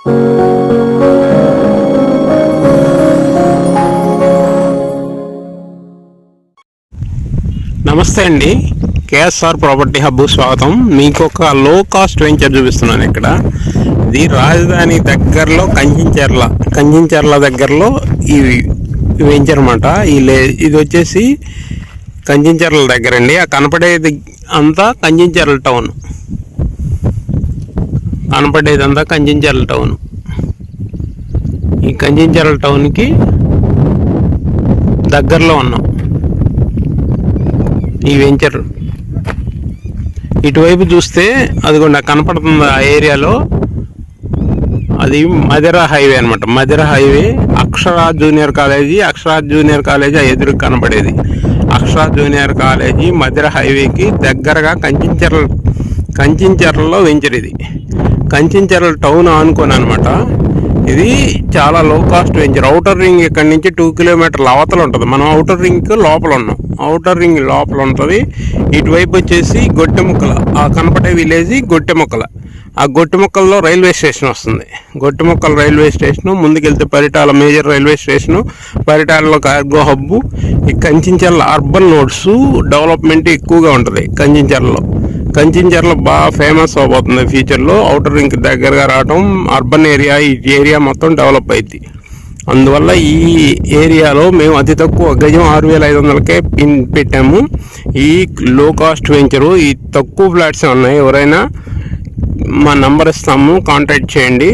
నమస్తే అండి, KSR property hub స్వాగతం. మీకు ఒక లో కాస్ట్ వెంచర్ చూపిస్తున్నాను. ఇక్కడ ఇది రాజధాని దగ్గరలో కంచించెర్ల దగ్గరలో ఈ వెంచర్ అన్నమాట. ఇది వచ్చేసి కంచించెర్ల దగ్గర అండి. ఆ కనపడేది అంతా కంచించెర్ల టౌన్, కనపడేదంతా కంచించెర్ల టౌన్. ఈ కంచించెర్ల టౌన్కి దగ్గరలో ఉన్నాం ఈ వెంచర్. ఇటువైపు చూస్తే అదిగోండి కనపడుతుంది, ఆ ఏరియాలో అది మదిరా హైవే అనమాట. మదిరా హైవే, అక్షరాజ్ జూనియర్ కాలేజీ ఆ ఎదురు కనపడేది. అక్షరాజ్ జూనియర్ కాలేజీ మదిరా హైవేకి దగ్గరగా కంచించెర్లలో వెంచర్. ఇది కంచించెర్ల టౌన్ ఆనుకొని అనమాట. ఇది చాలా లో కాస్ట్ వెంచర్. ఔటర్ రింగ్ ఇక్కడ నుంచి 2 కిలోమీటర్ల అవతల ఉంటుంది. మనం ఔటర్ రింగ్ లోపల ఉన్నాం. ఔటర్ రింగ్ లోపల ఉంటుంది. ఇటువైపు వచ్చేసి గొట్టెముక్కల, ఆ కనపడే విలేజ్ గొట్టెముక్కల. ఆ గొట్టెముక్కల్లో రైల్వే స్టేషన్ వస్తుంది. గొట్టెముక్కల రైల్వే స్టేషను, ముందుకెళ్తే పరిటాల మేజర్ రైల్వే స్టేషను, పరిటాలలో కార్గో హబ్బు. ఈ కంచించెర్ల అర్బన్ నోడ్స్ డెవలప్మెంట్ ఎక్కువగా ఉంటుంది కంచించెర్ల బాగా ఫేమస్ అవబోతుంది ఫ్యూచర్లో. ఔటర్ రింగ్ దగ్గరగా రావటం, అర్బన్ ఏరియా, ఈ ఏరియా మొత్తం డెవలప్ అయింది. అందువల్ల ఈ ఏరియాలో మేము అతి తక్కువ గజం 6500కే పెట్టాము. ఈ లో కాస్ట్ వెంచరు. ఈ తక్కువ ఫ్లాట్స్ ఉన్నాయి. ఎవరైనా మా నంబర్ ఇస్తాము, కాంటాక్ట్ చేయండి.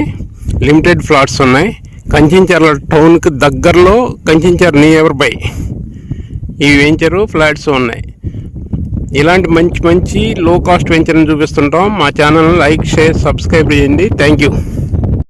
లిమిటెడ్ ఫ్లాట్స్ ఉన్నాయి. కంచించెర్ల టౌన్కి దగ్గరలో, కంచించెర్ నియర్ బై ఈ వెంచరు ఫ్లాట్స్ ఉన్నాయి. ఇలాంటి మంచి లో కాస్ట్ వెంచర్ని చూపిస్తుంటాం. మా ఛానల్ లైక్, షేర్, సబ్స్క్రైబ్ చేయండి. Thank you.